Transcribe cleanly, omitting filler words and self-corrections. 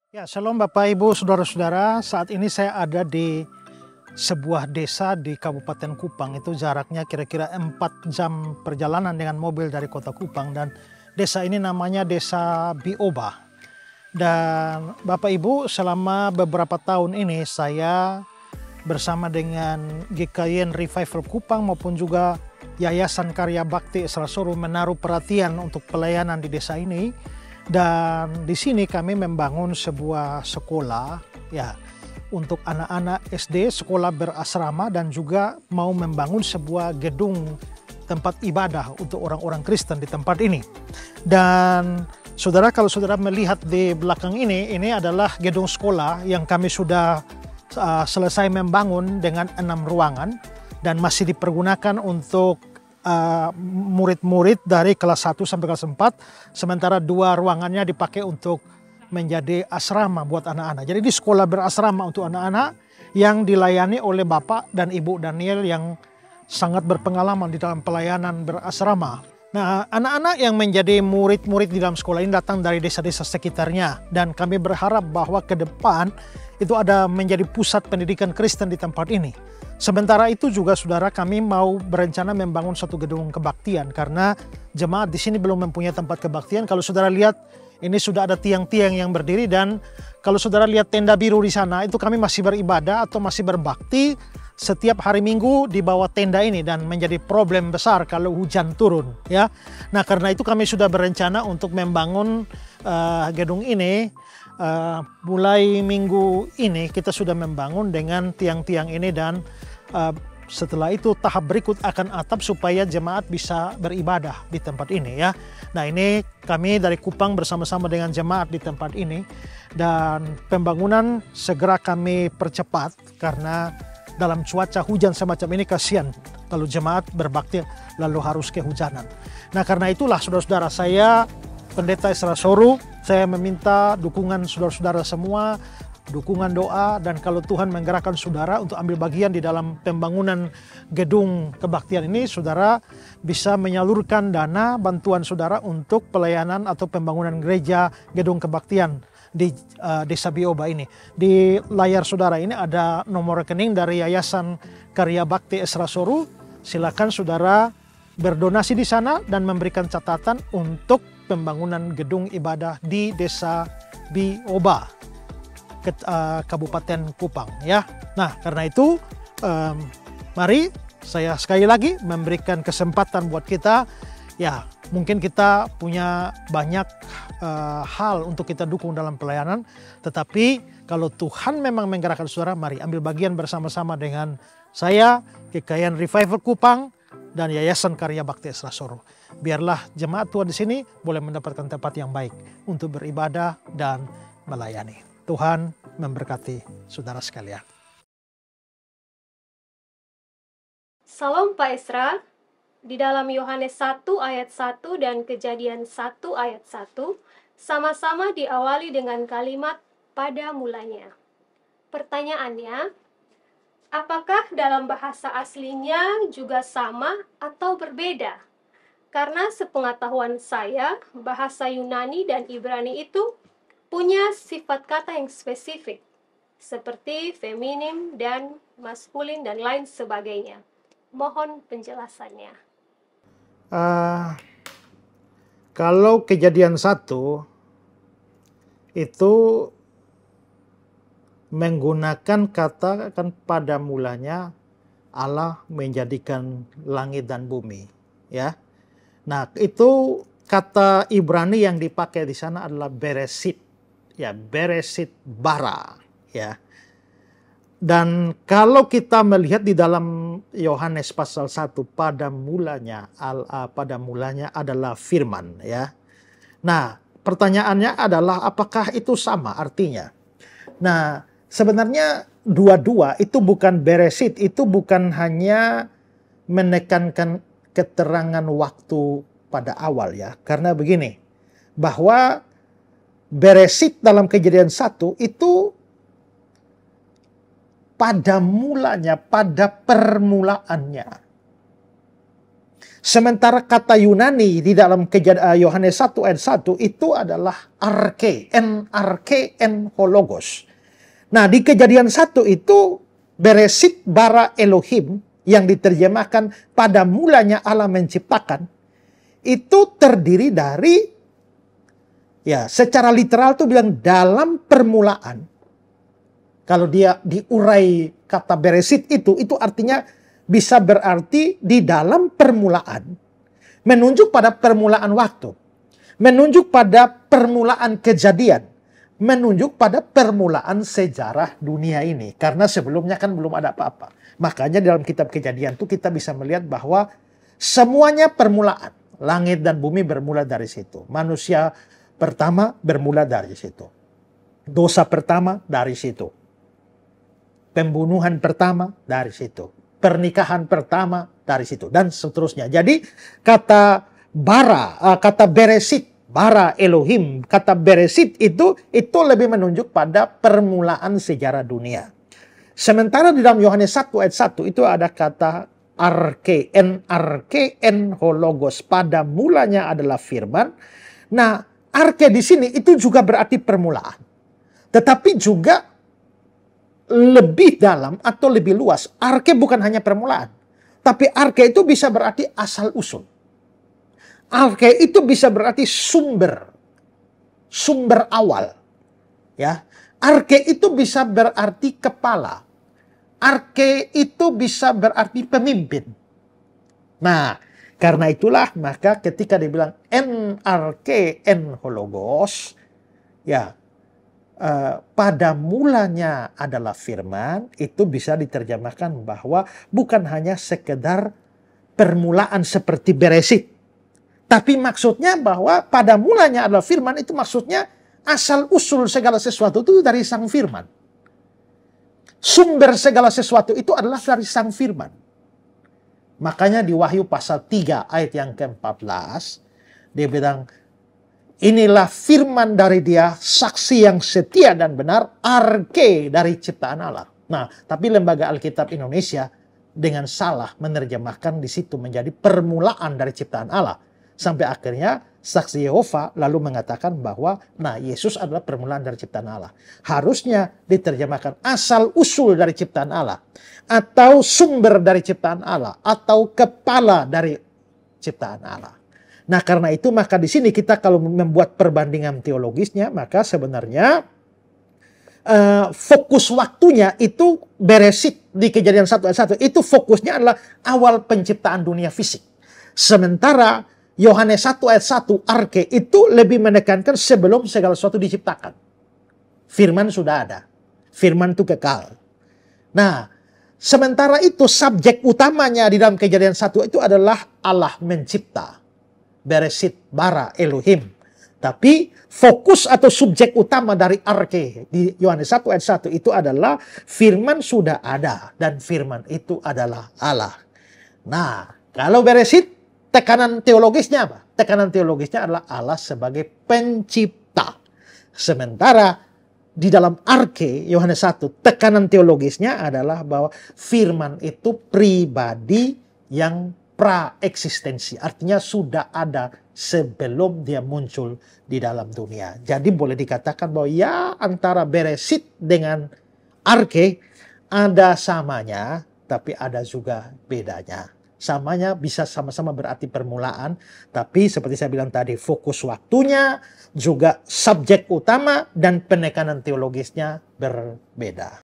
Ya, shalom Bapak Ibu, Saudara-saudara. Saat ini saya ada di sebuah desa di Kabupaten Kupang. Itu jaraknya kira-kira 4 jam perjalanan dengan mobil dari kota Kupang. Dan desa ini namanya Desa Bioba. Dan Bapak Ibu, selama beberapa tahun ini saya bersama dengan GKIN Revival Kupang maupun juga Yayasan Karya Bakti Esrasoro menaruh perhatian untuk pelayanan di desa ini. Dan di sini kami membangun sebuah sekolah ya untuk anak-anak SD, sekolah berasrama, dan juga mau membangun sebuah gedung tempat ibadah untuk orang-orang Kristen di tempat ini. Dan saudara, kalau saudara melihat di belakang ini adalah gedung sekolah yang kami sudah selesai membangun dengan 6 ruangan dan masih dipergunakan untuk murid-murid dari kelas 1 sampai kelas 4, sementara 2 ruangannya dipakai untuk menjadi asrama buat anak-anak. Jadi di sekolah berasrama untuk anak-anak yang dilayani oleh Bapak dan Ibu Daniel yang sangat berpengalaman di dalam pelayanan berasrama. Nah, anak-anak yang menjadi murid-murid di dalam sekolah ini datang dari desa-desa sekitarnya, dan kami berharap bahwa ke depan itu ada menjadi pusat pendidikan Kristen di tempat ini. Sementara itu juga saudara, kami mau berencana membangun satu gedung kebaktian karena jemaat di sini belum mempunyai tempat kebaktian. Kalau saudara lihat, ini sudah ada tiang-tiang yang berdiri, dan kalau saudara lihat tenda biru di sana, itu kami masih beribadah atau masih berbakti setiap hari Minggu di bawah tenda ini, dan menjadi problem besar kalau hujan turun ya. Nah, karena itu kami sudah berencana untuk membangun gedung ini. Mulai minggu ini kita sudah membangun dengan tiang-tiang ini, dan setelah itu tahap berikut akan atap supaya jemaat bisa beribadah di tempat ini ya. Nah, ini kami dari Kupang bersama-sama dengan jemaat di tempat ini, dan pembangunan segera kami percepat karena dalam cuaca hujan semacam ini kasihan kalau jemaat berbakti lalu harus kehujanan. Nah, karena itulah saudara-saudara, saya Pendeta Esrasoro, saya meminta dukungan saudara-saudara semua, dukungan doa, dan kalau Tuhan menggerakkan saudara untuk ambil bagian di dalam pembangunan gedung kebaktian ini, saudara bisa menyalurkan dana bantuan saudara untuk pelayanan atau pembangunan gereja gedung kebaktian di Desa Bioba ini. Di layar saudara ini ada nomor rekening dari Yayasan Karya Bakti Esrasoro. Silakan saudara berdonasi di sana dan memberikan catatan untuk pembangunan gedung ibadah di Desa Bioba, Kabupaten Kupang ya. Nah, karena itu mari saya sekali lagi memberikan kesempatan buat kita ya. Mungkin kita punya banyak hal untuk kita dukung dalam pelayanan, tetapi kalau Tuhan memang menggerakkan saudara, mari ambil bagian bersama-sama dengan saya, GKIN Revival Kupang, dan Yayasan Karya Bakti Esrasoro. Biarlah jemaat Tuhan di sini boleh mendapatkan tempat yang baik untuk beribadah dan melayani. Tuhan memberkati saudara sekalian. Salam Pak Esra. Di dalam Yohanes 1 ayat 1 dan Kejadian 1 ayat 1, sama-sama diawali dengan kalimat pada mulanya. Pertanyaannya, apakah dalam bahasa aslinya juga sama atau berbeda? Karena sepengetahuan saya, bahasa Yunani dan Ibrani itu punya sifat kata yang spesifik, seperti feminim dan maskulin dan lain sebagainya. Mohon penjelasannya. Kalau Kejadian 1 itu menggunakan kata kan pada mulanya Allah menjadikan langit dan bumi ya. Nah, itu kata Ibrani yang dipakai di sana adalah beresit ya, beresit bara ya. Dan kalau kita melihat di dalam Yohanes pasal 1, pada mulanya adalah firman ya. Nah, pertanyaannya adalah apakah itu sama artinya? Nah, sebenarnya dua-dua itu bukan beresit, itu bukan hanya menekankan keterangan waktu pada awal ya. Karena begini, bahwa beresit dalam Kejadian 1 itu pada mulanya, pada permulaannya. Sementara kata Yunani di dalam Yohanes 1 ayat 1 itu adalah arke, en hologos. Nah, di Kejadian 1 itu Beresit bara Elohim yang diterjemahkan pada mulanya Allah menciptakan, itu terdiri dari, ya secara literal tuh bilang dalam permulaan. Kalau dia diurai kata Beresit itu artinya bisa berarti di dalam permulaan. Menunjuk pada permulaan waktu. Menunjuk pada permulaan kejadian. Menunjuk pada permulaan sejarah dunia ini. Karena sebelumnya kan belum ada apa-apa. Makanya dalam kitab Kejadian itu kita bisa melihat bahwa semuanya permulaan. Langit dan bumi bermula dari situ. Manusia pertama bermula dari situ. Dosa pertama dari situ. Pembunuhan pertama dari situ. Pernikahan pertama dari situ. Dan seterusnya. Jadi kata Beresit, bara Elohim, kata Beresit itu lebih menunjuk pada permulaan sejarah dunia. Sementara di dalam Yohanes 1 ayat 1 itu ada kata arke, en hologos, pada mulanya adalah firman. Nah, arke di sini itu juga berarti permulaan. Tetapi juga lebih dalam atau lebih luas. Arke bukan hanya permulaan. Tapi arke itu bisa berarti asal usul. Arke itu bisa berarti sumber awal. Ya, arke itu bisa berarti kepala. Arke itu bisa berarti pemimpin. Nah, karena itulah maka ketika dibilang en hologos, ya, pada mulanya adalah firman, itu bisa diterjemahkan bahwa bukan hanya sekedar permulaan seperti Beresit. Tapi maksudnya bahwa pada mulanya adalah firman, itu maksudnya asal-usul segala sesuatu itu dari sang firman. Sumber segala sesuatu itu adalah dari sang firman. Makanya di Wahyu pasal 3 ayat yang ke-14, dia bilang, inilah firman dari dia, saksi yang setia dan benar, arke dari ciptaan Allah. Nah, tapi Lembaga Alkitab Indonesia dengan salah menerjemahkan di situ menjadi permulaan dari ciptaan Allah. Sampai akhirnya saksi Yehova lalu mengatakan bahwa, nah, Yesus adalah permulaan dari ciptaan Allah. Harusnya diterjemahkan asal usul dari ciptaan Allah, atau sumber dari ciptaan Allah, atau kepala dari ciptaan Allah. Nah, karena itu maka di sini kita kalau membuat perbandingan teologisnya, maka sebenarnya fokus waktunya itu Beresit di Kejadian 1 ayat 1 itu fokusnya adalah awal penciptaan dunia fisik. Sementara Yohanes 1 ayat 1 arke itu lebih menekankan sebelum segala sesuatu diciptakan. Firman sudah ada. Firman itu kekal. Nah, sementara itu subjek utamanya di dalam Kejadian 1 itu adalah Allah mencipta. Beresit bara Elohim. Tapi fokus atau subjek utama dari arke di Yohanes 1 ayat 1 itu adalah firman sudah ada dan firman itu adalah Allah. Nah, kalau Beresit tekanan teologisnya apa? Tekanan teologisnya adalah Allah sebagai pencipta. Sementara di dalam arke Yohanes 1 tekanan teologisnya adalah bahwa firman itu pribadi yang praeksistensi, artinya sudah ada sebelum dia muncul di dalam dunia. Jadi boleh dikatakan bahwa ya antara Beresit dengan arke ada samanya, tapi ada juga bedanya. Samanya bisa sama-sama berarti permulaan, tapi seperti saya bilang tadi, fokus waktunya, juga subjek utama dan penekanan teologisnya berbeda.